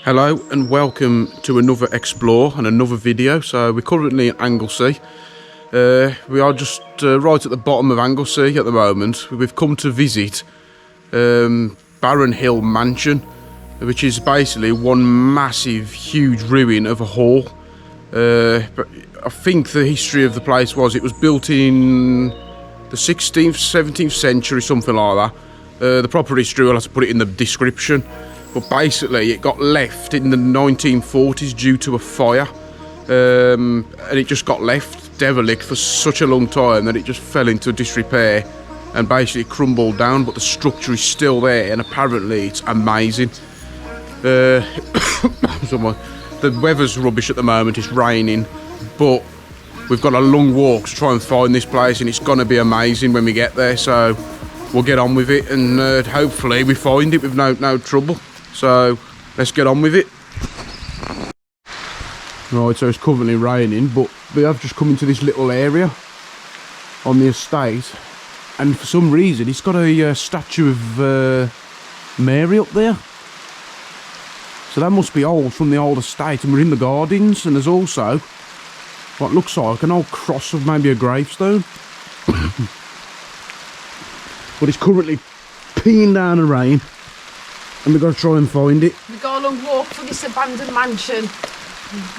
Hello and welcome to another explore and another video. So we're currently in Anglesey. We are just right at the bottom of Anglesey at the moment. We've come to visit Barron Hill Mansion, which is basically one massive huge ruin of a hall. But I think the history of the place was it was built in the 16th, 17th century, something like that. The proper history, I'll have to put it in the description. But basically it got left in the 1940s due to a fire, and it just got left derelict for such a long time that it just fell into disrepair and basically crumbled down, but the structure is still there and apparently it's amazing. The weather's rubbish at the moment, it's raining, but we've got a long walk to try and find this place and it's going to be amazing when we get there, so we'll get on with it and hopefully we find it with no trouble. So let's get on with it. Right, so it's currently raining, but we have just come into this little area on the estate, and for some reason it's got a statue of Mary up there. So that must be old, from the old estate, and we're in the gardens, and there's also what looks like an old cross of maybe a gravestone. But it's currently peeing down the rain, and we've got to try and find it. We've got a long walk for this abandoned mansion.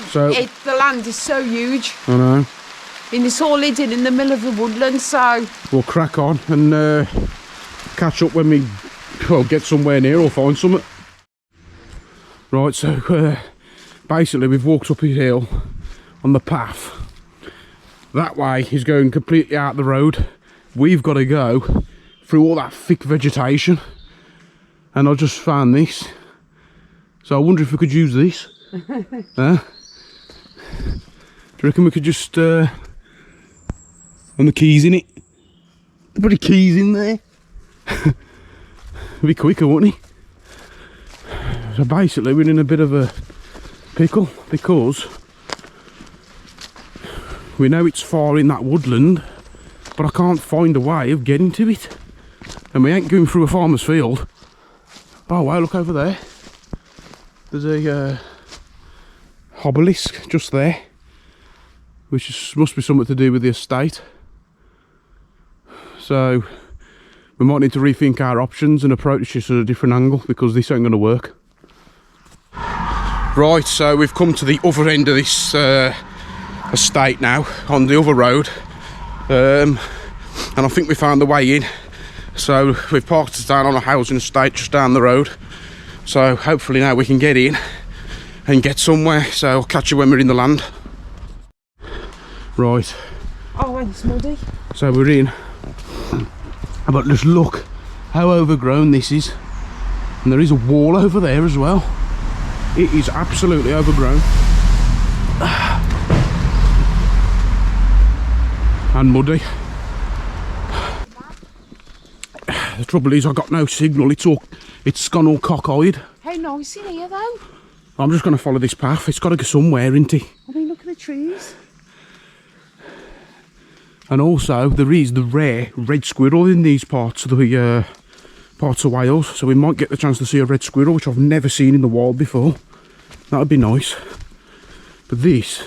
So the land is so huge. I know. And it's all hidden in the middle of the woodland, so we'll crack on and catch up when we get somewhere near or find something. Right, so basically we've walked up a hill on the path. That way is going completely out the road. We've got to go through all that thick vegetation. And I just found this, so I wonder if we could use this. Do you reckon we could just and the keys in it? The bloody keys in there. It'd be quicker, wouldn't it? So basically we're in a bit of a pickle because we know it's far in that woodland, but I can't find a way of getting to it, and we ain't going through a farmer's field. Oh wow, look over there. There's a obelisk just there, which must be something to do with the estate. So we might need to rethink our options and approach this at a different angle, because this ain't going to work. Right, so we've come to the other end of this estate now, on the other road, and I think we found the way in. So we've parked it down on a housing estate just down the road, so hopefully now we can get in and get somewhere. So I'll catch you when we're in the land. Right, oh, it's muddy. So we're in, but just look how overgrown this is, and there is a wall over there as well. It is absolutely overgrown and muddy. The trouble is I've got no signal, it's gone all cock-eyed. How nice in here though. I'm just going to follow this path, it's got to go somewhere, isn't it? I mean, look at the trees. And also there is the rare red squirrel in these parts of the parts of Wales, so we might get the chance to see a red squirrel, which I've never seen in the wild before. That would be nice. But this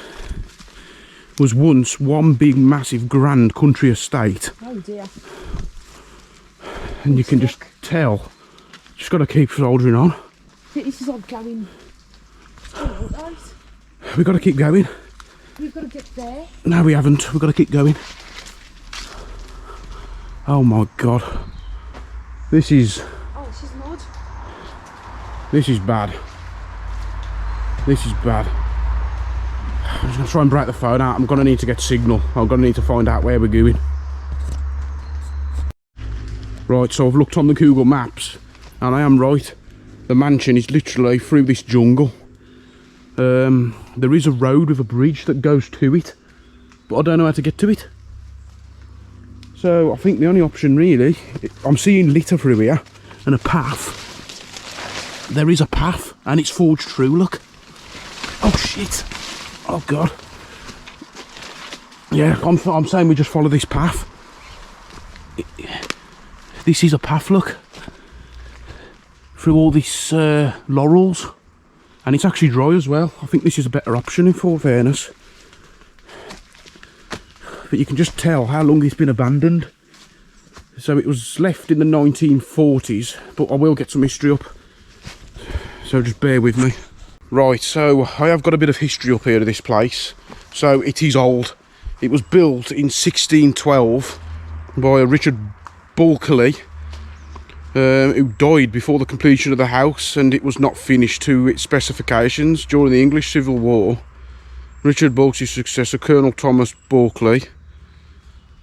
was once one big massive grand country estate. Oh dear. And you can just tell, just got to keep soldiering on. This is all going. Oh, right. We've got to keep going. We've got to get there. No, we haven't. We've got to keep going. Oh my god. This is... oh, this is mud. This is bad. This is bad. I'm just going to try and break the phone out. I'm going to need to get signal. I'm going to need to find out where we're going. Right, so I've looked on the Google Maps, and I am right. The mansion is literally through this jungle. There is a road with a bridge that goes to it, but I don't know how to get to it. So I think the only option really, I'm seeing litter through here, and a path. There is a path, and it's forged through, look. Oh shit. Oh god. Yeah, I'm saying we just follow this path. This is a path, look, through all these laurels. And it's actually dry as well. I think this is a better option in full fairness. But you can just tell how long it's been abandoned. So it was left in the 1940s, but I will get some history up. So just bear with me. Right, so I have got a bit of history up here of this place. So it is old. It was built in 1612 by Richard Bulkeley, who died before the completion of the house, and it was not finished to its specifications during the English Civil War. Richard Bulkeley's successor, Colonel Thomas Bulkeley,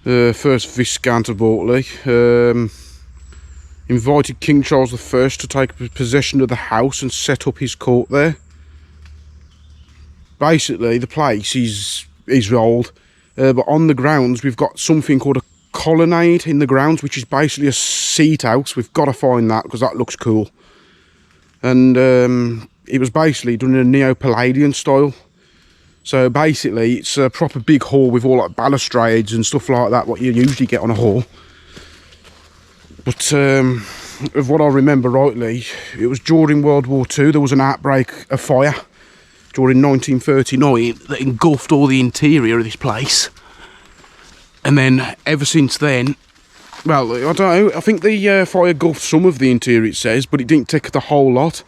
first Viscount of Bulkeley, invited King Charles I to take possession of the house and set up his court there. Basically, the place is old, but on the grounds we've got something called a colonnade in the grounds, which is basically a seat house. We've got to find that because that looks cool. And it was basically done in a Neo-Palladian style. So basically it's a proper big hall with all like balustrades and stuff like that, what you usually get on a hall. But of what I remember rightly, it was during World War II. There was an outbreak of fire during 1939 that engulfed all the interior of this place. And then ever since then, well, I don't know, I think the fire engulfed some of the interior, it says, but it didn't take the whole lot.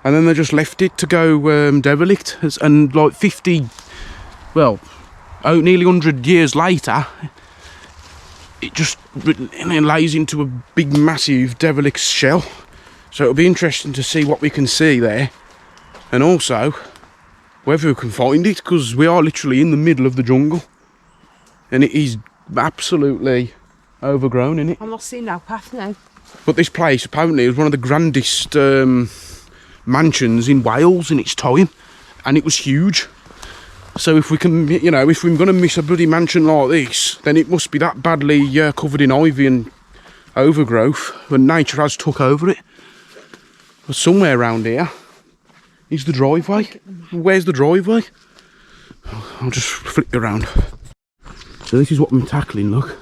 And then they just left it to go derelict. And like 50, well, nearly 100 years later, it just lays into a big, massive derelict shell. So it'll be interesting to see what we can see there. And also, whether we can find it, because we are literally in the middle of the jungle. And it is absolutely overgrown, isn't it? I'm not seeing no path now. But this place apparently is one of the grandest mansions in Wales in its time, and it was huge. So if we can, you know, if we're going to miss a bloody mansion like this, then it must be that badly covered in ivy and overgrowth, and nature has took over it. But somewhere around here is the driveway. Where's the driveway? I'll just flick you around. So this is what I'm tackling, look.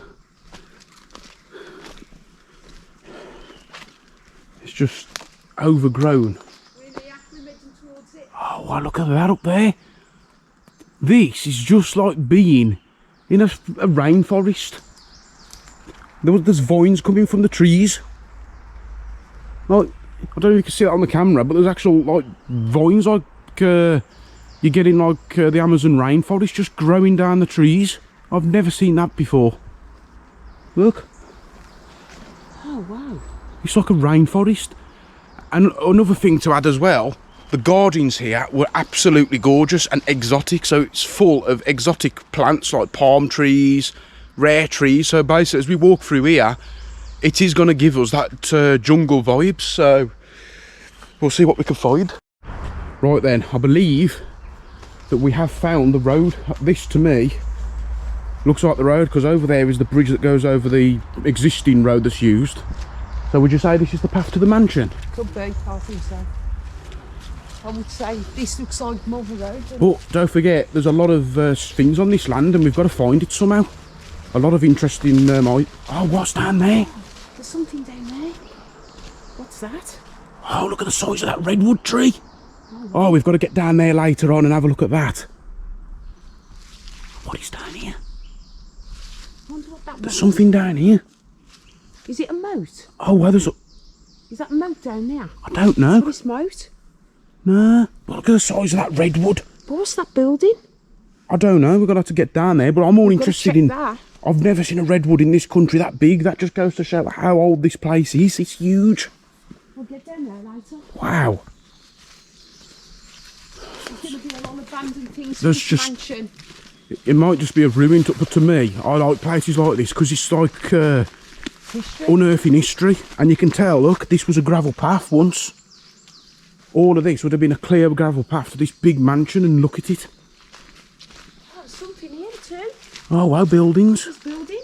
It's just overgrown. Oh, wow, look at that up there. This is just like being in a rainforest. There's vines coming from the trees. Like, I don't know if you can see that on the camera, but there's actual like vines like you get in like the Amazon rainforest, just growing down the trees. I've never seen that before. Look. Oh, wow. It's like a rainforest. And another thing to add as well, the gardens here were absolutely gorgeous and exotic. So it's full of exotic plants like palm trees, rare trees. So basically as we walk through here, it is going to give us that jungle vibes. So we'll see what we can find. Right then, I believe that we have found the road. This to me looks like the road, because over there is the bridge that goes over the existing road that's used. So would you say this is the path to the mansion? Could be, I think so. I would say this looks like Mother Road. But don't forget, there's a lot of things on this land, and we've got to find it somehow. A lot of interesting... oh, what's down there? There's something down there. What's that? Oh, look at the size of that redwood tree. Oh, we've got to get down there later on and have a look at that. What is down here? I wonder what that There's something down here. Is it a moat? Oh, well, there's a... Is that a moat down there? I don't know. This moat? Nah. Look at the size of that redwood. But what's that building? I don't know. We're going to have to get down there, but I'm more interested in... That. I've never seen a redwood in this country that big. That just goes to show how old this place is. It's huge. We'll get down there later. Wow. There's going to be a lot of abandoned things. There's in this just... mansion. It might just be a ruin, but to me, I like places like this because it's like unearthing history. And you can tell, look, this was a gravel path once. All of this would have been a clear gravel path to this big mansion, and look at it. Oh, there's something here too. Oh, wow, buildings. This building?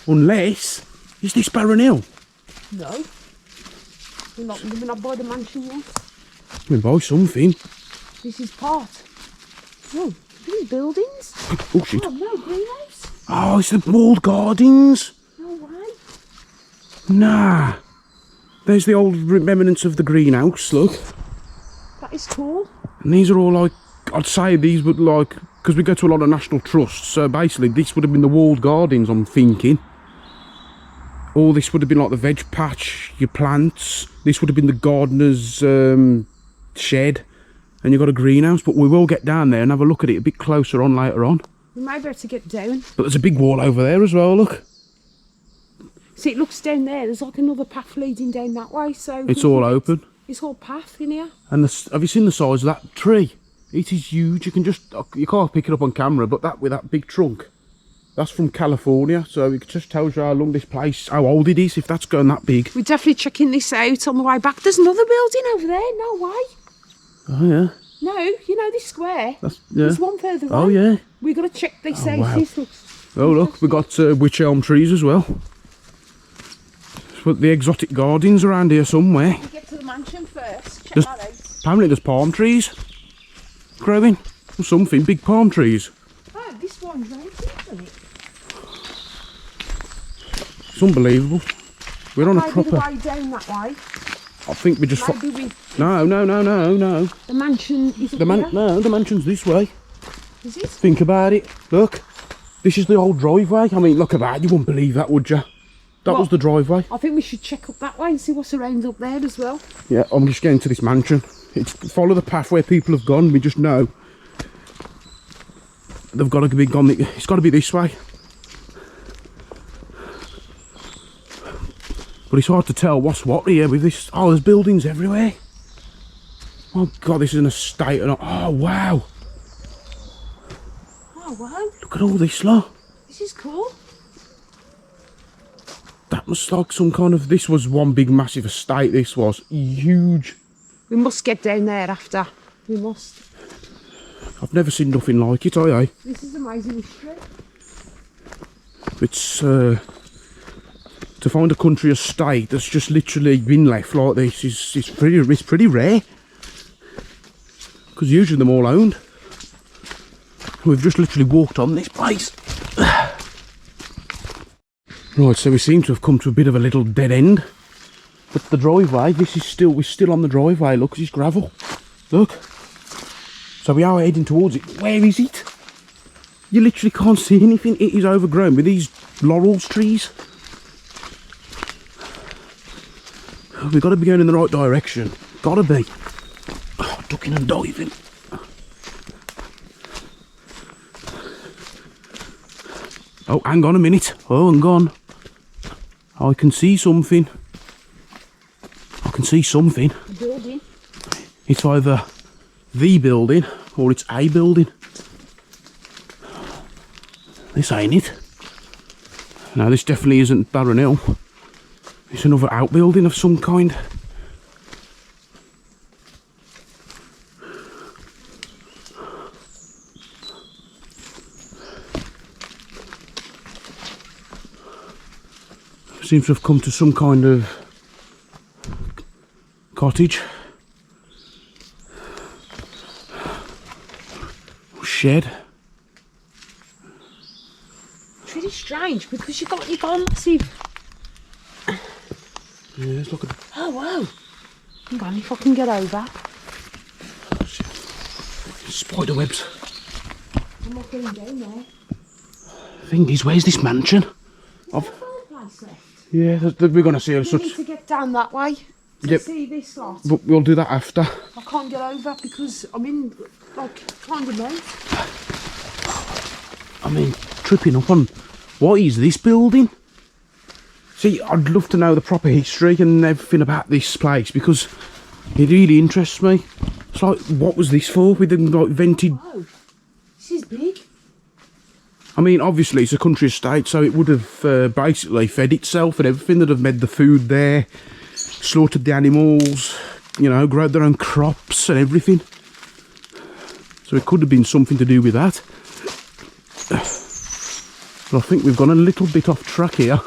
Unless, is this Barron Hill? No. We're not by the mansion yet. We'll buy something. This is part. Oh, these buildings? Oh, shit. Oh, no, greenhouse? Oh, it's the walled gardens. No way. Nah. There's the old remnants of the greenhouse, look. That is cool. And these are all like, I'd say these would like, because we go to a lot of national trusts, so basically this would have been the walled gardens, I'm thinking. All this would have been like the veg patch, your plants. This would have been the gardener's shed. And you've got a greenhouse, but we will get down there and have a look at it a bit closer on later on. We might be able to get down. But there's a big wall over there as well, look. See, it looks down there. There's like another path leading down that way, so... It's all open. It's all path in here. And have you seen the size of that tree? It is huge. You can just, you can't pick it up on camera, but that with that big trunk, that's from California. So it just tells you how long this place, how old it is, if that's going that big. We're definitely checking this out on the way back. There's another building over there. No way. Oh yeah. No, you know this square? Yeah. There's one further away. Oh yeah. We've got to check this out. Wow. This looks... Oh look, we've got wych elm trees as well. But the exotic gardens around here somewhere. We'll get to the mansion first. Check There's, that out. apparently there's palm trees growing. Or something, big palm trees. Oh, this one's right, isn't it? It's unbelievable. We're on a Maybe proper... the way down that way. I think we just... Maybe we... No. The mansion is up here. No, the mansion's this way. Is it? Think about it. Look. This is the old driveway. I mean, look at that. You wouldn't believe that, would you? That was the driveway. I think we should check up that way and see what's around up there as well. Yeah, I'm just getting to this mansion. It's follow the path where people have gone. We just know they've got to be gone. It's got to be this way. But it's hard to tell what's what here with this. Oh, there's buildings everywhere. Oh God, this is an estate. And oh wow. Oh wow. Look at all this lot. This is cool. That was like some kind of... This was one big massive estate. This was huge. We must get down there after. We must. I've never seen nothing like it, I. This is amazing history. It's to find a country estate that's just literally been left like this is pretty rare. Because usually they're all owned. We've just literally walked on this place. Right, so we seem to have come to a bit of a little dead end. But the driveway, we're still on the driveway, look, it's gravel. Look. So we are heading towards it. Where is it? You literally can't see anything. It is overgrown with these laurels trees. We've got to be going in the right direction. Gotta be. Oh, ducking and diving. Oh, hang on a minute. Oh, hang on. I can see something. I can see something. A building. It's either the building or it's a building. This ain't it. No, this definitely isn't Barron Hill. It's another outbuilding of some kind. Seems to have come to some kind of cottage. Shed. It's really strange because you've got massive. Yeah, let's look at it. Oh wow. Hang on, if I can get over. Spider webs. I'm not getting down there. Thing is, where's this mansion? There's a fireplace left. Yeah, we're going to see We such... need to get down that way to Yep. see this lot. But we'll do that after. I can't get over because I'm in like kind of mount. I mean, tripping up on... What is this building? See, I'd love to know the proper history and everything about this place because it really interests me. It's like, what was this for? With them like vented... Oh, this is big. I mean, obviously it's a country estate, so it would have basically fed itself and everything. They'd have made the food there, slaughtered the animals, you know, grown their own crops and everything. So it could have been something to do with that. But I think we've gone a little bit off track here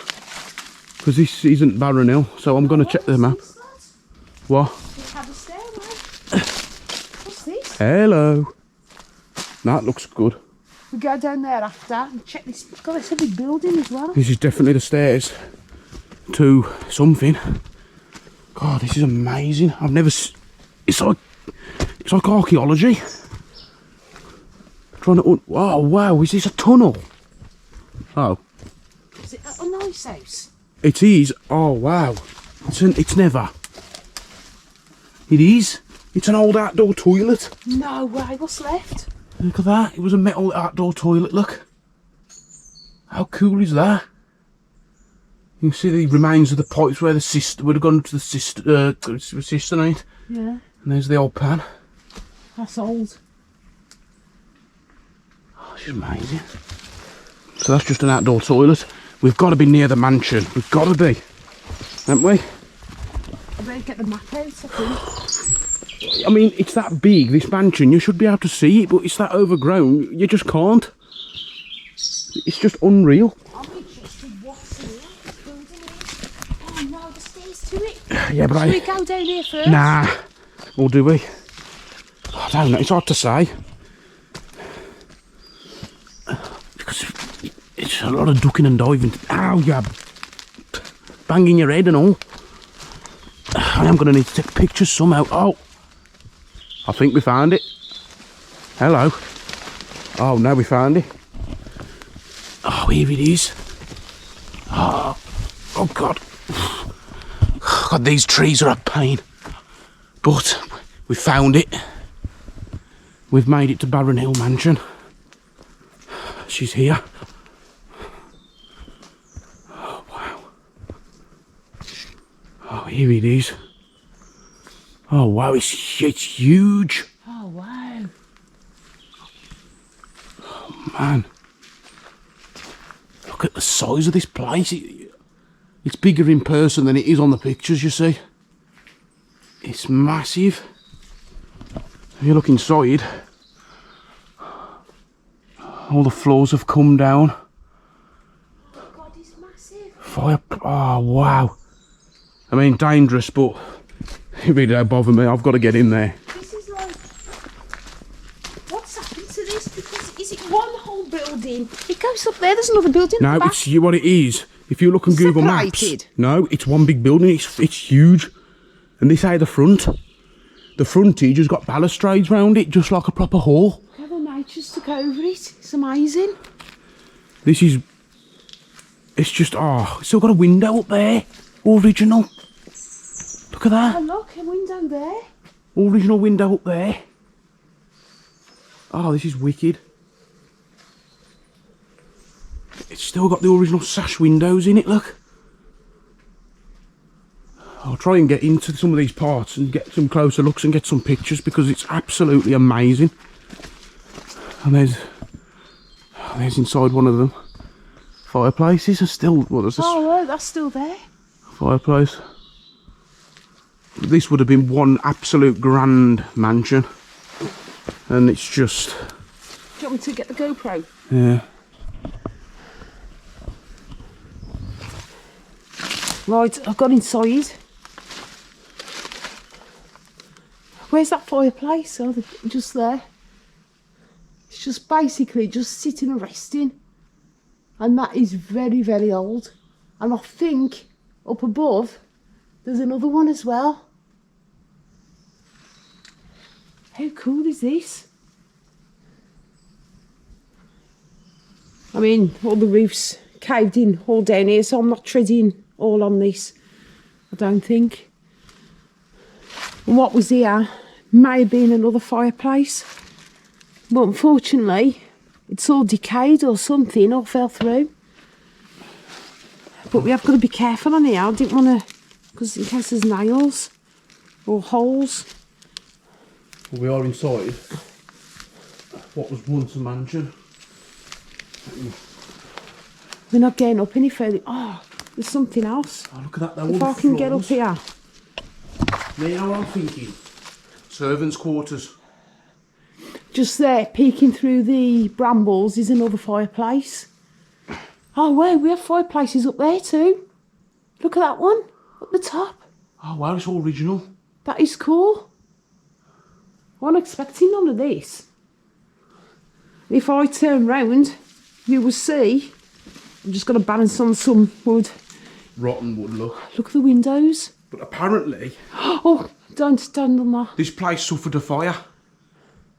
because this isn't Barron Hill, so I'm going to check the map. What? We have a stairway. What's this? Hello. That looks good. We go down there after and check this. God, it's a big building as well. This is definitely the stairs to something. God, this is amazing. I've never... It's like... It's like archaeology. Trying to... Oh, wow, is this a tunnel? Oh. Is it a nice house? It is. Oh, wow. It's never. It is. It's an old outdoor toilet. No way, what's left? Look at that. It was a metal outdoor toilet, look. How cool is that? You can see the remains of the pipes where the sister would have gone to the cistern, Yeah. and there's the old pan. That's old. Oh, this is amazing. So that's just an outdoor toilet. We've got to be near the mansion. We've got to be, haven't we? I better get the map out, I think. I mean, it's that big, this mansion. You should be able to see it, but it's that overgrown. You just can't. It's just unreal. I'm interested what's here. Oh no, the stairs to it. Yeah, but Should we go down here first? Nah. Or do we? I don't know. It's hard to say. Because it's a lot of ducking and diving. Ow, you're banging your head and all. I am going to need to take pictures somehow. Oh. I think we found it. Hello. Oh, now we found it. Oh, here it is. Oh, oh God. God, these trees are a pain. But we found it. We've made it to Barron Hill Mansion. She's here. Oh, wow. Oh, here it is. Oh, wow, it's huge. Oh wow. Oh, man. Look at the size of this place. It's bigger in person than it is on the pictures, you see. It's massive. If you look inside, all the floors have come down. Oh God, it's massive. Fire. Oh, wow. I mean, dangerous, but it really don't bother me. I've got to get in there. This is like... What's happened to this? Because is it one whole building? It goes up there, there's another building No, at the back. it's what it is. If you look on Google Maps, Separated? no, it's one big building. It's huge, and this is the front. The frontage has got balustrades round it, just like a proper hall. How the nature's took over it. It's amazing. This is. It's just it's still got a window up there, original. Look at Oh that, look, a window there. original window up there. Oh, this is wicked. It's still got the original sash windows in it, look. I'll try and get into some of these parts and get some closer looks and get some pictures because it's absolutely amazing. And there's inside one of them. Fireplaces are still, what is this? Oh look, that's still there. Fireplace. This would have been one absolute grand mansion. And it's just... Do you want me to get the GoPro? Yeah. Right, I've got inside. Where's that fireplace? Oh, just there. It's just basically just sitting and resting. And that is very, very old. And I think up above, there's another one as well. How cool is this? I mean, all the roofs caved in all down here, so I'm not treading all on this, I don't think. And what was here may have been another fireplace, but unfortunately it's all decayed or something, or fell through. But we have got to be careful on here. I didn't want to, because in case there's nails or holes. We are inside what was once a mansion. We're not getting up any further. Oh, there's something else. Oh, look at that. If I can get up here. Now you know what I'm thinking. Servants' quarters. Just there, peeking through the brambles, is another fireplace. Oh, wow, we have fireplaces up there too. Look at that one, at the top. Oh wow, it's all original. That is cool. I wasn't expecting none of this. If I turn round, you will see. I'm just going to balance on some wood. Rotten wood, look. Look at the windows. But apparently, Oh, don't stand on that. this place suffered a fire.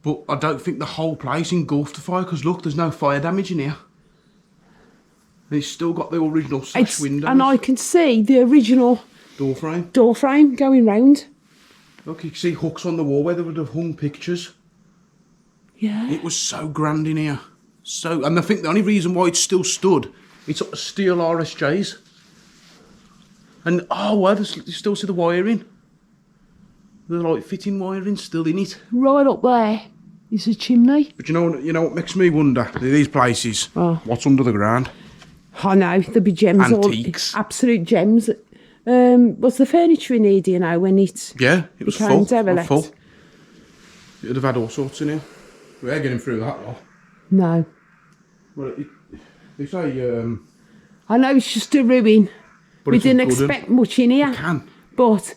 But I don't think the whole place engulfed the fire, because look, there's no fire damage in here. And it's still got the original sash windows. And I can see the original door frame going round. Look, you can see hooks on the wall where they would have hung pictures. Yeah. It was so grand in here. And I think the only reason why it's still stood, it's steel RSJs. And, oh, wow, you still see the wiring. The like fitting wiring still in it. Right up there is a chimney. But you know what makes me wonder? These places, what's under the ground? I know, there'd be gems. Antiques. Absolute gems. Was the furniture in here, do you know, when it Yeah, it was became full. derelict? Full. You'd have had all sorts in here. We're getting through that lot. No. Well, they say... I know it's just a ruin. We didn't expect much in here. But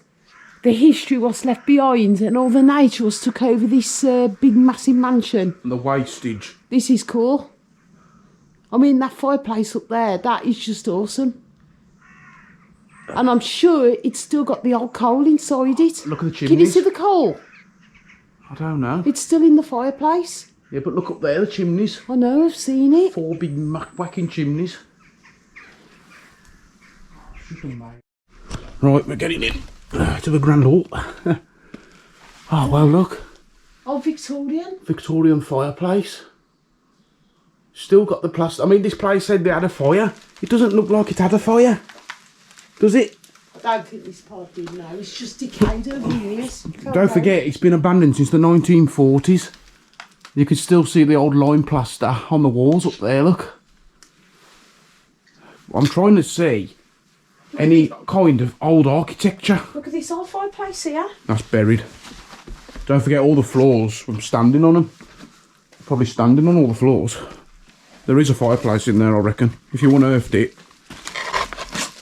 the history was left behind and all the nature was took over this big massive mansion. And the wastage. This is cool. I mean, that fireplace up there, that is just awesome. And I'm sure it's still got the old coal inside it. Look at the chimneys. Can you see the coal? I don't know. It's still in the fireplace. Yeah, but look up there, the chimneys. I know, I've seen it. 4 big whacking chimneys. Right, we're getting in to the grand hall. Oh, well, look. Oh, Victorian. Victorian fireplace. Still got the plaster. I mean, this place said they had a fire. It doesn't look like it had a fire. Does it? I don't think this part did, no. It's just decayed over the years. Don't forget, it's been abandoned since the 1940s. You can still see the old lime plaster on the walls up there, look. I'm trying to see any kind of old architecture. Look at this old fireplace here. That's buried. Don't forget all the floors from standing on them. Probably standing on all the floors. There is a fireplace in there, I reckon. If you unearthed it.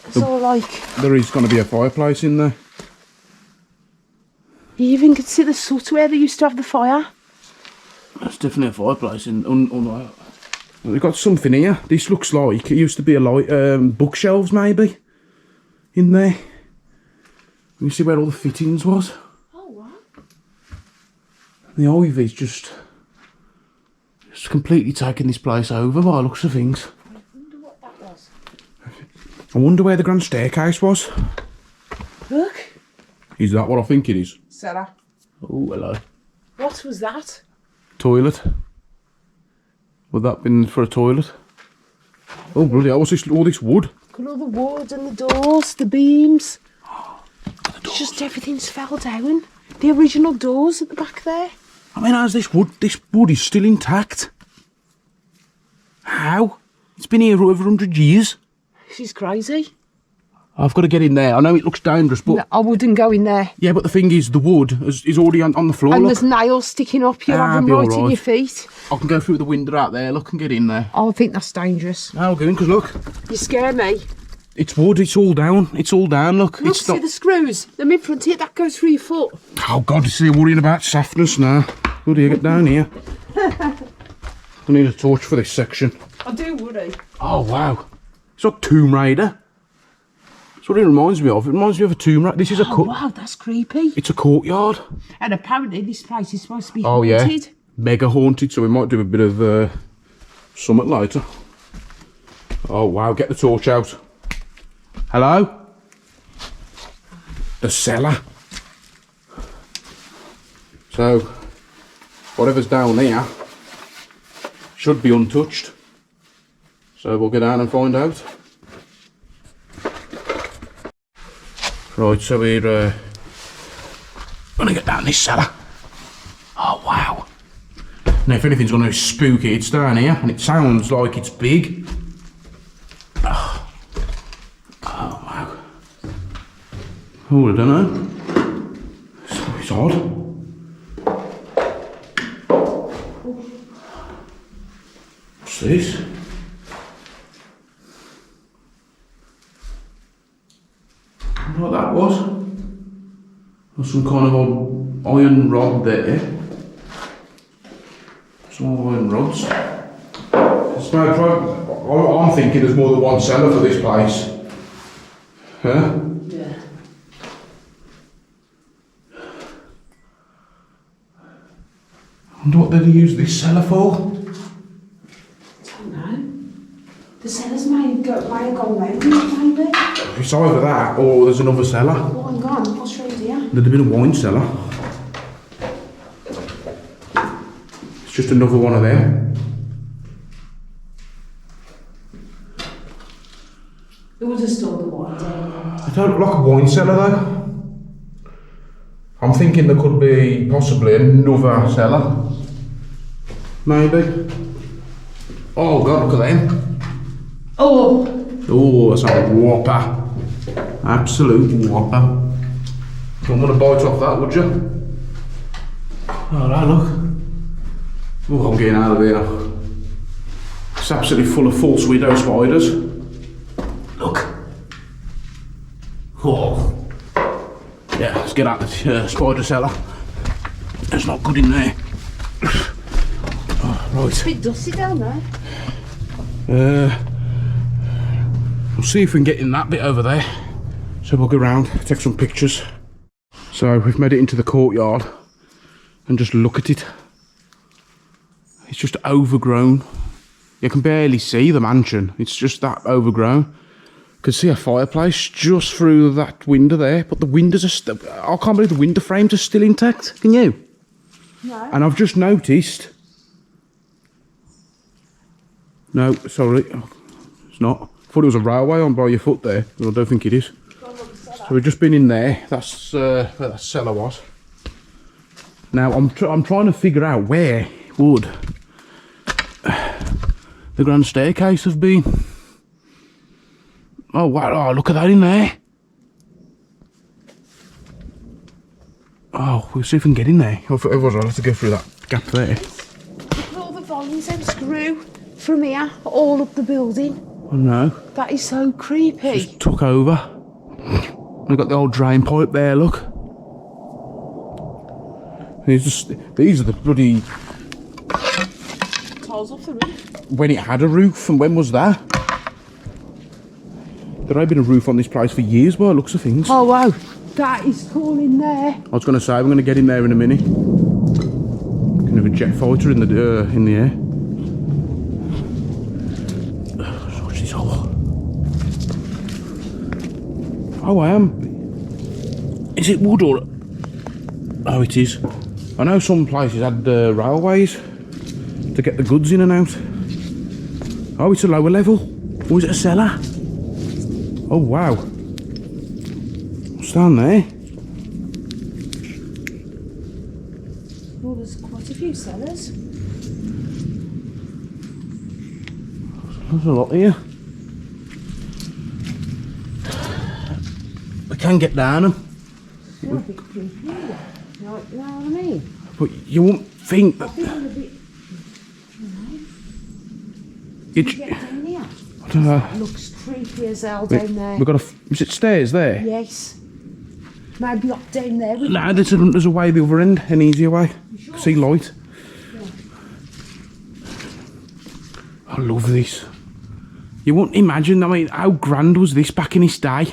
It's all like... There is going to be a fireplace in there. You even can see the soot where they used to have the fire. That's definitely a fireplace in... We've got something here. This looks like it used to be a light, bookshelves maybe. In there. You see where all the fittings was. Oh, what? The ivy's just completely taken this place over by the looks of things. I wonder what that was. I wonder where the grand staircase was. Look. Is that what I think it is? Sarah. Oh, hello. What was that? Toilet. Would that been for a toilet? Oh, bloody hell, what's this, all this wood? Look at all the wood and the doors, the beams. It's just everything's fell down. The original doors at the back there. I mean, how's this wood? This wood is still intact. How? It's been here over 100 years. This is crazy. I've got to get in there. I know it looks dangerous, but... No, I wouldn't go in there. Yeah, but the thing is, the wood is already on the floor, And look. there's nails sticking up. You'll have them be right in alright. your feet. I can go through the window out there, look, and get in there. I think that's dangerous. I'll go in, because look. You scare me. It's wood, it's all down. It's all down, look. Look, It's see not... the screws. The mid front here, that goes through your foot. Oh, God, you see, worrying about softness now. How do you get down here? I need a torch for this section. I do worry. Oh, wow. It's like Tomb Raider. That's what it reminds me of. It reminds me of a Tomb Raider. This is a Wow, that's creepy. It's a courtyard. And apparently this place is supposed to be Oh, haunted. yeah. Mega haunted, so we might do a bit of summit later. Oh, wow. Get the torch out. Hello? The cellar. So, whatever's down there should be untouched. So we'll go down and find out. Right, so we're gonna get down this cellar. Oh, wow. Now, if anything's gonna be spooky, it's down here, and it sounds like it's big. Oh, wow. Oh, I don't know. It's odd. What's this? I don't know what that was. There's some kind of old iron rod there. Some iron rods. It's no problem. I'm thinking there's more than one cellar for this place. Huh? Yeah. I Wonder what they'd use this cellar for? Don't know. The cellars may have gone round, maybe. It's either that or there's another cellar. Oh, hang on, what's round here? There'd have been a wine cellar. It's just another one of them. It would have stored the wine down. They don't look like a wine cellar though. I'm thinking there could be possibly another cellar. Maybe. Oh god, look at them. Oh! Oh, that's a whopper. Absolute whopper. Don't want to bite off that, would you? Oh, that look. Oh, I'm getting out of here. It's absolutely full of false widow spiders. Look. Oh. Yeah, let's get out the spider cellar. It's not good in there. Oh, right. It's a bit dusty down there. We'll see if we can get in that bit over there. So we'll go around, take some pictures. So we've made it into the courtyard and just look at it. It's just overgrown. You can barely see the mansion. It's just that overgrown. You can see a fireplace just through that window there, but the windows are still... I can't believe the window frames are still intact. Can you? No. And I've just noticed... No, sorry. It's not. I thought it was a railway on by your foot there, but I don't think it is. So we've just been in there. That's where that cellar was. Now I'm trying to figure out where would the grand staircase have been. Oh wow! Oh, look at that in there. Oh, we'll see if we can get in there. Otherwise, I'll have to go through that gap there. Look at all the volumes and screw from here all up the building. Oh no! That is so creepy. Just took over. We've got the old drain pipe there. Look. These are the bloody Tiles off the roof. when it had a roof, and when was that? There had been a roof on this place for years by the looks of things. Oh wow, that is cool in there. I was going to say we're going to get in there in a minute. Can have a jet fighter in the air. So watch this hole. Oh, I am. Is it wood or? Oh, it is. I know some places had railways to get the goods in and out. Oh, it's a lower level. Or is it a cellar? Oh wow. What's down there? Oh, there's quite a few cellars. There's a lot here. We can get down them. They're a bit creepy. You know what I mean? But you wouldn't think that... I feel a bit, You'd, get down here. I don't know. It looks creepy as hell down there. We've got a... Is it stairs there? Yes. Maybe up down there. No, there's a way the other end, an easier way. Sure? See light. Yeah. I love this. You wouldn't imagine, I mean, how grand was this back in its day?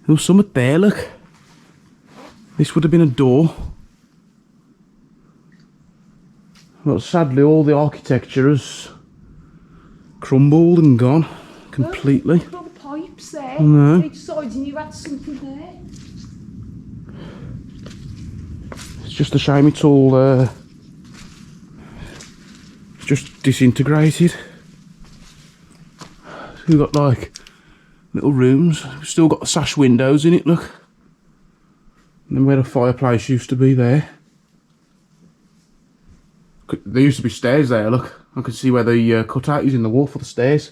There was something there, look. This would have been a door. But sadly, all the architecture has crumbled and gone completely. Look at all the pipes there. No. Each side, and you had something there. It's just a shame it's all it's just disintegrated. We've got like little rooms. We've still got the sash windows in it, look. And then where the fireplace used to be there. There used to be stairs there, look. I can see where the cutout is in the wall for the stairs.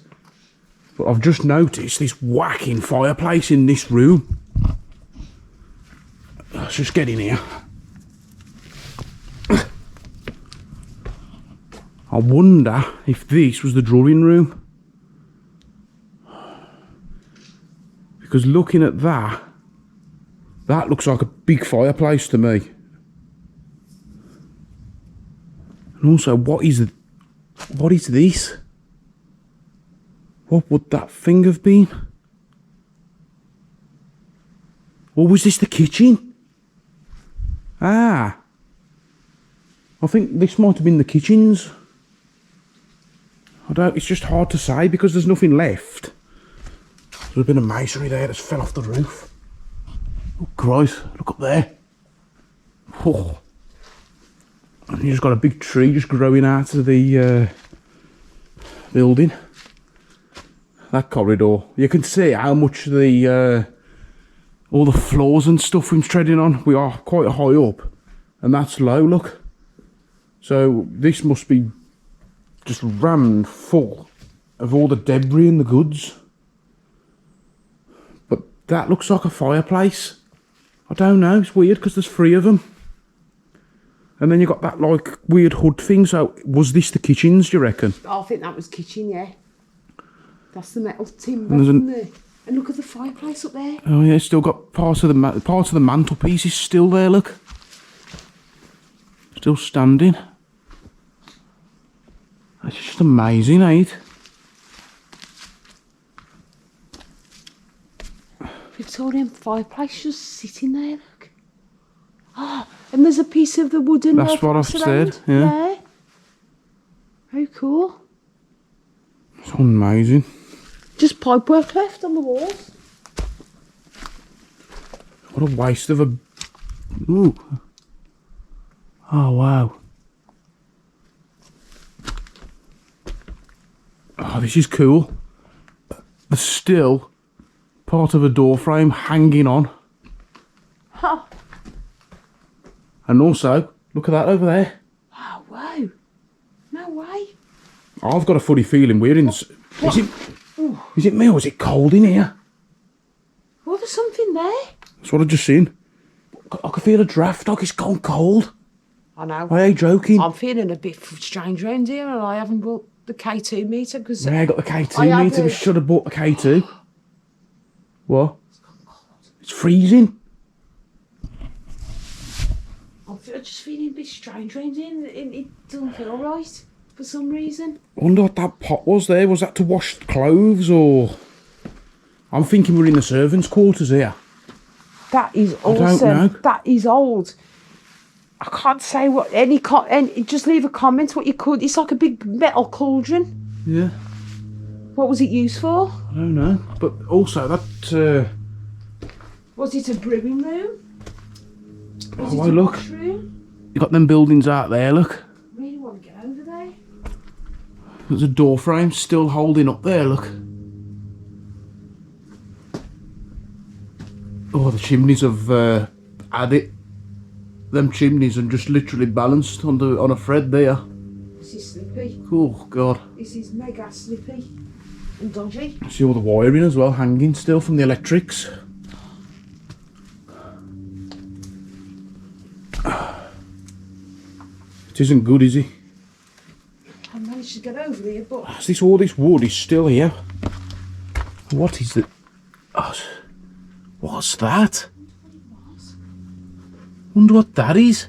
But I've just noticed this whacking fireplace in this room. Let's just get in here. I wonder if this was the drawing room. Because looking at that, that looks like a big fireplace to me. And also, what is this? What would that thing have been? Or was this the kitchen? Ah. I think this might have been the kitchens. It's just hard to say because there's nothing left. There's a bit of masonry there that's fell off the roof. Oh Christ, look up there. Oh. And you just got a big tree just growing out of the building. That corridor. You can see how much the all the floors and stuff we're treading on. We are quite high up. And that's low, look. So this must be just rammed full of all the debris and the goods. But that looks like a fireplace. I don't know, it's weird because there's 3 of them. And then you got that like weird hood thing. So was this the kitchens, do you reckon? I think that was kitchen, yeah. That's the metal timber, isn't it? And look at the fireplace up there. Oh yeah, it's still got part of the mantelpiece is still there, look. Still standing. That's just amazing, ain't it? Victorian fireplace just sitting there, look. Ah, and there's a piece of the wooden. That's what I've said, yeah. Very cool. It's amazing. Just pipework left on the walls. What a waste of a... Ooh. Oh, wow. Oh, this is cool. There's still part of a door frame hanging on. Huh. And also, look at that over there. Oh, wow. No way. I've got a funny feeling we're in... Is it me or is it cold in here? Well, there's something there. That's what I just seen. I can feel a draft, like it's gone cold. I know. I ain't joking. I'm feeling a bit strange round here and I haven't brought the K2 meter because... Yeah, I got the K2 meter. We should have bought the K2. What? It's freezing. I'm just feeling a bit strange round here and it doesn't feel right for some reason. I wonder what that pot was there. Was that to wash clothes or... I'm thinking we're in the servants' quarters here. That is awesome. I don't know. That is old. I can't say what and just leave a comment what you could. It's like a big metal cauldron. Yeah. What was it used for? I don't know. But also that... Was it a brewing room? Was oh, look. Washroom? You got them buildings out there, look. I really want to get over there. There's a door frame still holding up there, look. Oh, the chimneys have had it. Them chimneys are just literally balanced on a thread there. This is slippy. Oh, God. This is mega slippy and dodgy. See all the wiring as well, hanging still from the electrics. It isn't good, is it? I managed to get over here, but... All this wood is still here. What is it? Oh, what's that? Wonder what that is.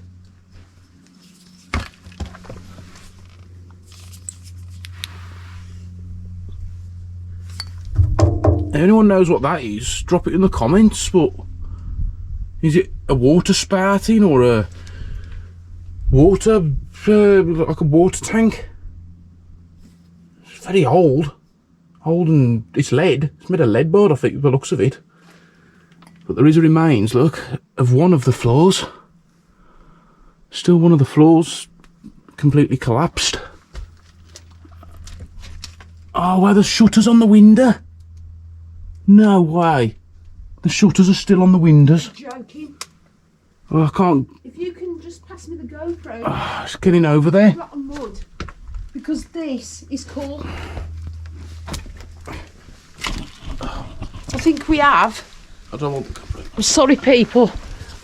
If anyone knows what that is, drop it in the comments. But is it a water spouting or a water, like a water tank? It's very old. Old and it's lead. It's made of lead board, I think, by the looks of it. But there is a remains, look, of one of the floors. Still one of the floors completely collapsed. Oh, where the shutters on the window? No way. The shutters are still on the windows. You're joking. Oh, I can't... If you can just pass me the GoPro. Oh, it's getting over there. A lot of mud. Because this is called... I think we have... I don't want the camera. I'm sorry, people,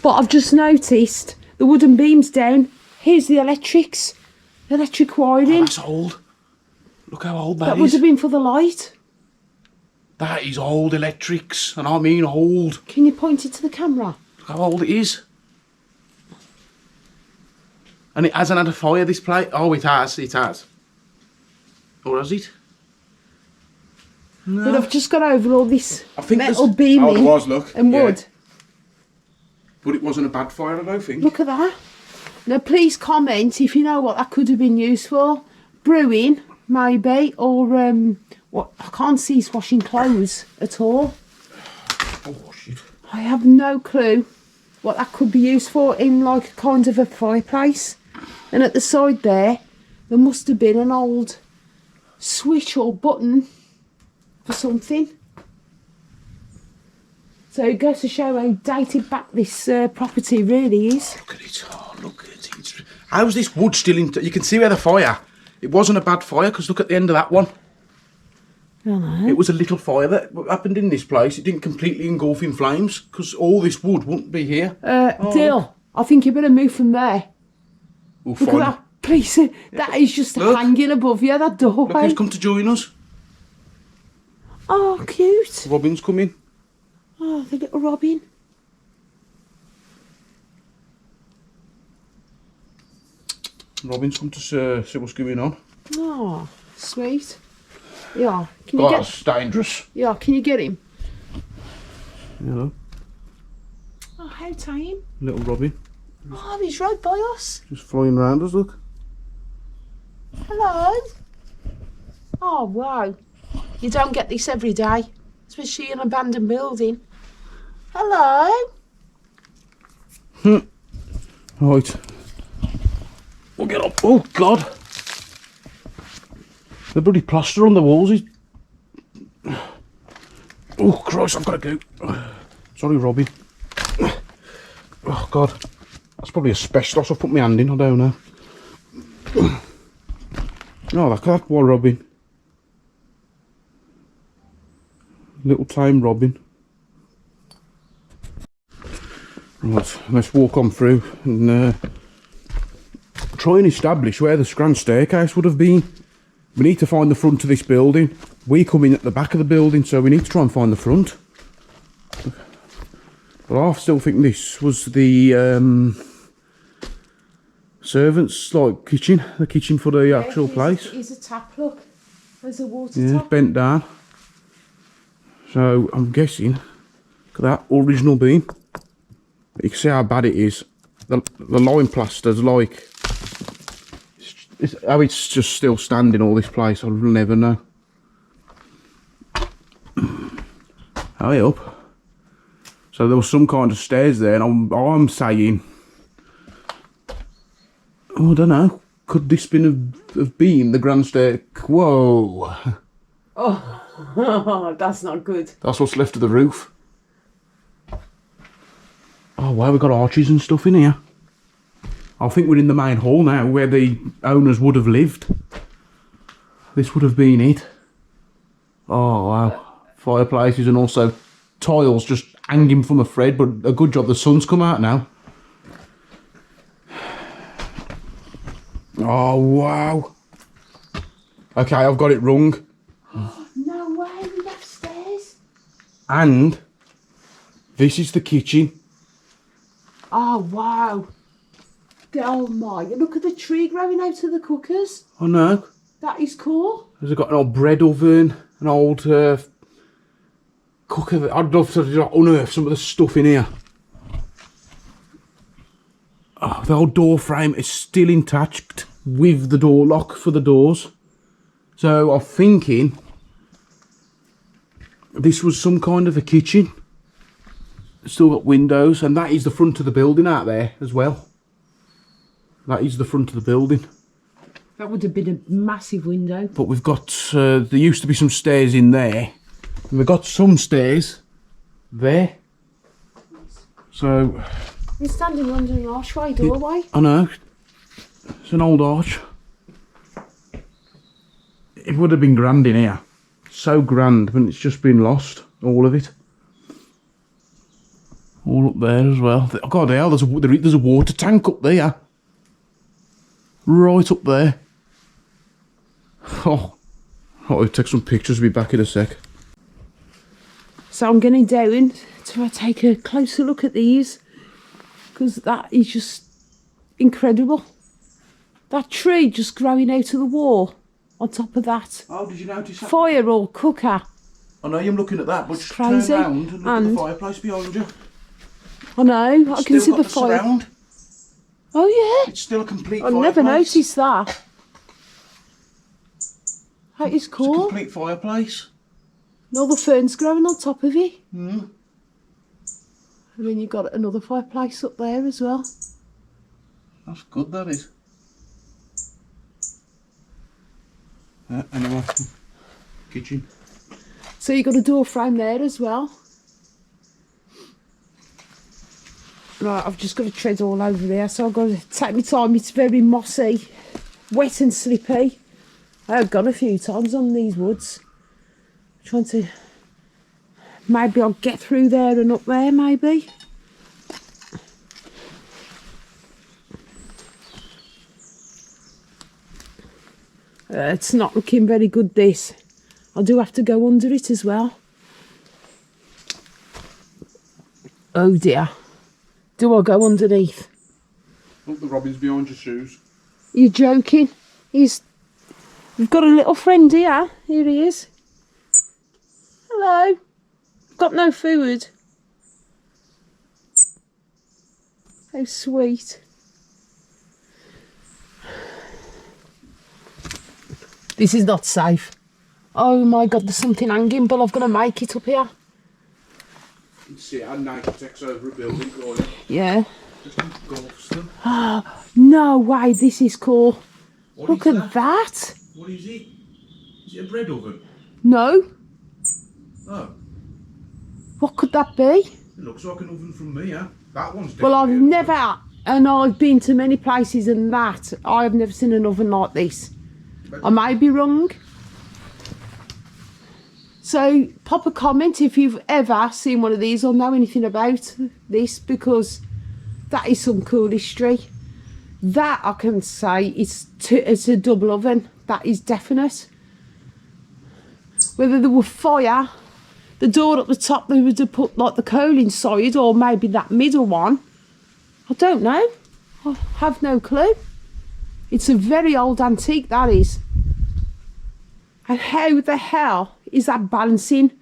but I've just noticed the wooden beams down. Here's the electrics. Electric wiring. Oh, that's old. Look how old that is. That would have been for the light. That is old electrics, and I mean old. Can you point it to the camera? Look how old it is. And it hasn't had a fire, this plate. Oh, it has, it has. Or has it? No. But I've just got over all this metal Oh, beaming it was, look. and wood. But it wasn't a bad fire, I don't think. Look at that. Now, please comment if you know what that could have been used for. Brewing, maybe, or what? I can't see it's washing clothes at all. Oh, shit. I have no clue what that could be used for in like a kind of a fireplace. And at the side there must have been an old switch or button for something. So it goes to show how dated back this property really is. Look at it. Oh, look at it. How's this wood still in... You can see where the fire... It wasn't a bad fire, because look at the end of that one. I know. It was a little fire that happened in this place. It didn't completely engulf in flames, because all this wood wouldn't be here. Dill, I think you better move from there. We'll Look at that piece of... That is just hanging above you, that doorway. Look who's come to join us. Oh, cute. Robin's coming. Oh, the little Robin. Robin's come to see what's going on. Oh, sweet. Yeah, can Oh, you that's dangerous. Yeah, can you get him? Hello. Oh, how tame. Little Robin. Oh, he's right by us. Just flying round us, look. Hello. Oh, wow. You don't get this every day, especially in an abandoned building. Hello. Right. We'll get up. Oh, God. The bloody plaster on the walls is... Oh, Christ, I've got to go. Sorry, Robin. Oh, God. That's probably asbestos. I've put my hand in, I don't know. Oh, look at that one, Robin. Little tame Robin. Right, let's walk on through and try and establish where the grand staircase would have been. We need to find the front of this building. We come in at the back of the building, so we need to try and find the front. But I still think this was the servants' like kitchen, the kitchen for the actual place. Here's a tap, look. There's a water Yeah, tap. bent down. So I'm guessing, look at that original beam. You can see how bad it is. The lime plaster's like, how it's just still standing all this place, I'll never know. Hurry up. So there was some kind of stairs there, and I'm saying, oh, I don't know, could this have been the grand stair? Whoa. Oh, that's not good. That's what's left of the roof. Oh wow, we've got arches and stuff in here. I think we're in the main hall now, where the owners would have lived. This would have been it. Oh wow. Fireplaces and also tiles just hanging from a thread, but a good job the sun's come out now. Oh wow. Okay, I've got it wrong. No way, we left stairs. And this is the kitchen. Oh wow. Oh my, look at the tree growing out of the cookers. I know. That is cool. There's got an old bread oven, an old cooker. I'd love to unearth some of the stuff in here. Oh, the old door frame is still intact with the door lock for the doors. So I'm thinking this was some kind of a kitchen. It's still got windows, and that is the front of the building out there as well. That is the front of the building. That would have been a massive window. But we've got, there used to be some stairs in there. And we've got some stairs there. So... We're standing under an archway doorway. I know. It's an old arch. It would have been grand in here. So grand, but it's just been lost. All of it. All up there as well. Oh God, hell, there's a water tank up there. Right up there. Oh, I'll take some pictures. We'll be back in a sec. So I'm going down to take a closer look at these, because that is just incredible. That tree just growing out of the wall on top of that. Oh, did you notice that? Fire or cooker. I know you're looking at that, but just crazy. turn round and look at the fireplace behind you. I know, I can see Still the got fire. surround. Oh yeah. It's still a complete I fireplace. never noticed that. That is It's a cool. complete fireplace. And all the ferns growing on top of it. Mm. And then you've got another fireplace up there as well. That's good, that is. Anyway, kitchen. So you've got a door frame there as well. Right, I've just got to tread all over there, so I've got to take my time. It's very mossy, wet and slippy. I have gone a few times on these woods. Trying to... Maybe I'll get through there and up there, maybe. It's not looking very good, this. I do have to go under it as well. Oh dear. Do I go underneath? Look, the robin's behind your shoes. You're joking? You've got a little friend here. Here he is. Hello. Got no food. How sweet. This is not safe. Oh my God, there's something hanging, but I've got to make it up here. You can see how night it takes over a building, can't you? Yeah. Just engulfs them. No way, this is cool. What Look is at that. What is it? Is it a bread oven? No. Oh, What could that be? it looks like an oven from me, huh? That one's Well, I've definitely an oven. never, and I've been to many places and that, I've never seen an oven like this. I may be wrong. So pop a comment if you've ever seen one of these or know anything about this, because that is some cool history. That I can say it's a double oven. That is definite. Whether there were fire, the door at the top they would have put like the coal inside, or maybe that middle one. I don't know. I have no clue. It's a very old antique, that is. And how the hell is that balancing?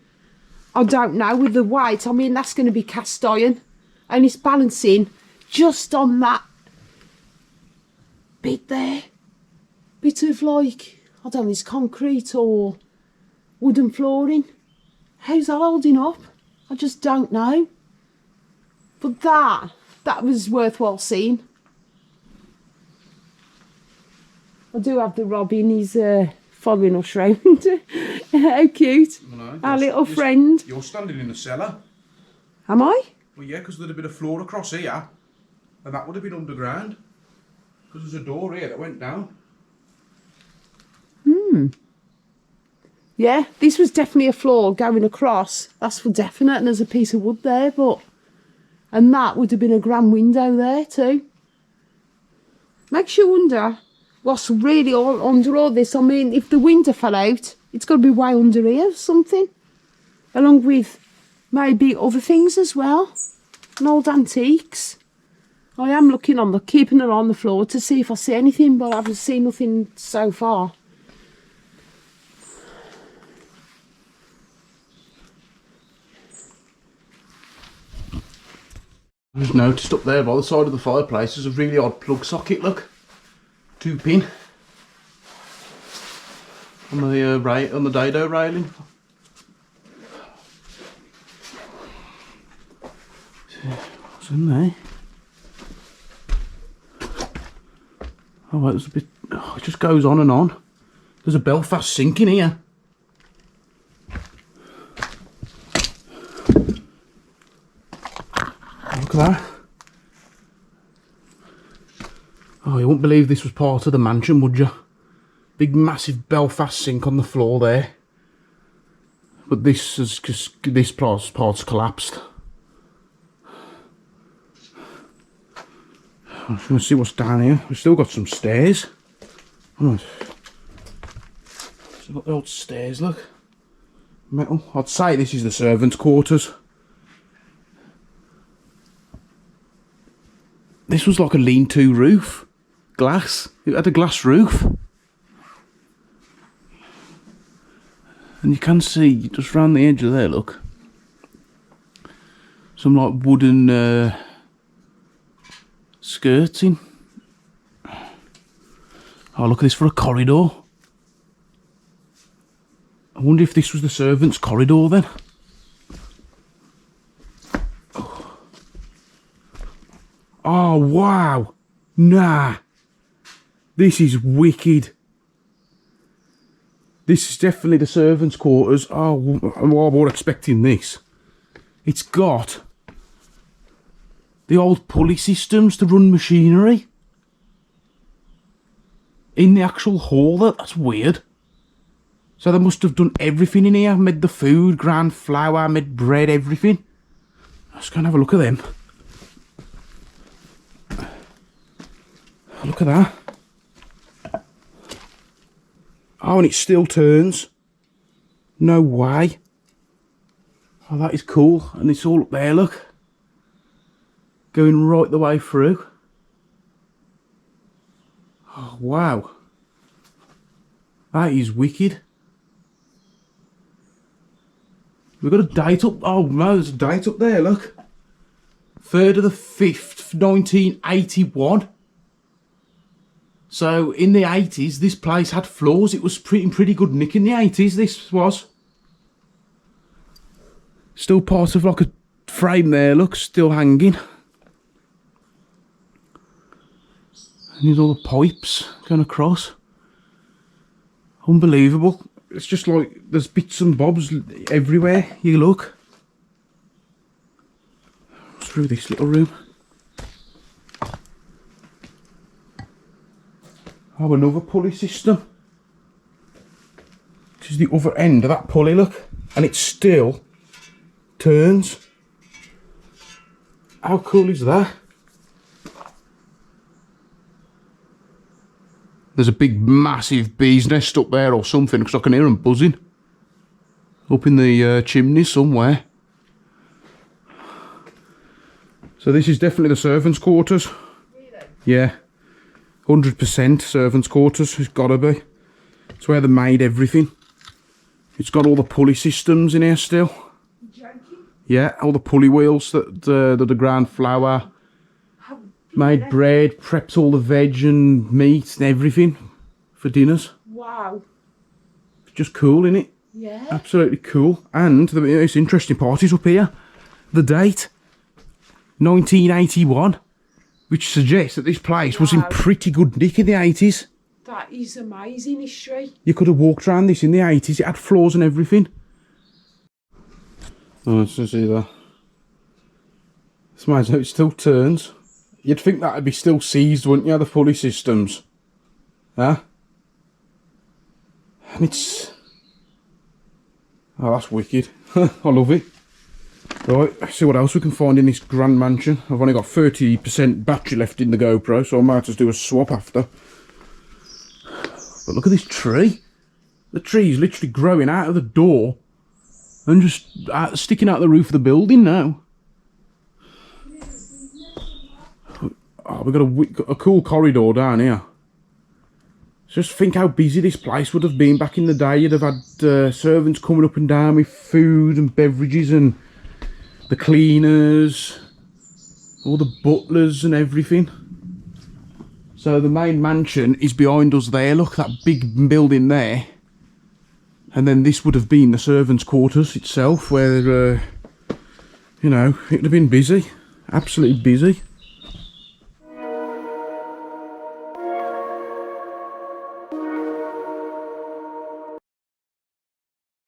I don't know, with the weight. I mean, that's going to be cast iron. And it's balancing just on that bit there. Bit of like, I don't know, it's concrete or wooden flooring. How's that holding up? I just don't know. But that was worthwhile seeing. I do have the robin, he's following us round. How cute. No, Our little friend. You're standing in the cellar. Am I? Well, yeah, because there'd have been a floor across here, and that would have been underground. Because there's a door here that went down. Yeah, this was definitely a floor going across. That's for definite, and there's a piece of wood there, but... And that would have been a grand window there too. Makes you wonder what's really all under all this. I mean, if the window fell out, it's got to be way under here or something. Along with maybe other things as well. And old antiques. I am looking on keeping it on the floor to see if I see anything, but I haven't seen nothing so far. I just noticed up there by the side of the fireplace there's a really odd plug socket, look. 2-pin. On the dado railing. What's in there? Oh, well, there's a bit. Oh, it just goes on and on. There's a Belfast sink in here. Look at that. Oh, you wouldn't believe this was part of the mansion, would you? Big massive Belfast sink on the floor there. But this is just, this part's collapsed. I'm just going to see what's down here. We've still got some stairs. Right. So got the old stairs, look. Metal. I'd say this is the servants' quarters. This was like a lean-to roof. Glass. It had a glass roof. And you can see just round the edge of there, look. Some like wooden skirting. Oh, look at this for a corridor. I wonder if this was the servants' corridor then. Oh, wow. Nah. This is wicked. This is definitely the servants' quarters. Oh, I wasn't expecting this. It's got the old pulley systems to run machinery in the actual hall. That's weird. So they must have done everything in here. Made the food, ground flour, made bread, everything. Let's go and have a look at them. Look at that. Oh, and it still turns. No way. Oh, that is cool. And it's all up there, look. Going right the way through. Oh, wow. That is wicked. We've got a date up. Oh, no, there's a date up there, look. 3rd of the 5th, 1981. So, in the 80s, this place had floors. It was pretty good nick in the 80s, this was. Still part of like a frame there, look, still hanging. And there's all the pipes going across. Unbelievable. It's just like there's bits and bobs everywhere you look. Through this little room. Oh, another pulley system. This is the other end of that pulley, look. And it still turns. How cool is that? There's a big massive bee's nest up there or something, because I can hear them buzzing. Up in the chimney somewhere. So this is definitely the servants' quarters. Really? Yeah. 100% servants' quarters. It's gotta be. It's where they made everything. It's got all the pulley systems in here still. Yeah, all the pulley wheels that the ground flour. Made bread, prepped all the veg and meat and everything for dinners. Wow. Just cool, innit? Yeah. Absolutely cool. And the most interesting part is up here. The date. 1981. Which suggests that this place was in pretty good nick in the 80s. That is amazing history. You could have walked around this in the 80s. It had floors and everything. Oh, let's see that. It's amazing how it still turns. You'd think that'd be still seized, wouldn't you, the pulley systems? Huh? And it's... Oh, that's wicked. I love it. Right, let's see what else we can find in this grand mansion. I've only got 30% battery left in the GoPro, so I might just do a swap after. But look at this tree. The tree is literally growing out of the door and just sticking out the roof of the building now. Oh, we've got a cool corridor down here. Just think how busy this place would have been back in the day. You'd have had servants coming up and down with food and beverages and the cleaners, all the butlers and everything. So the main mansion is behind us there. Look, that big building there. And then this would have been the servants' quarters itself, where, you know, it would have been busy. Absolutely busy.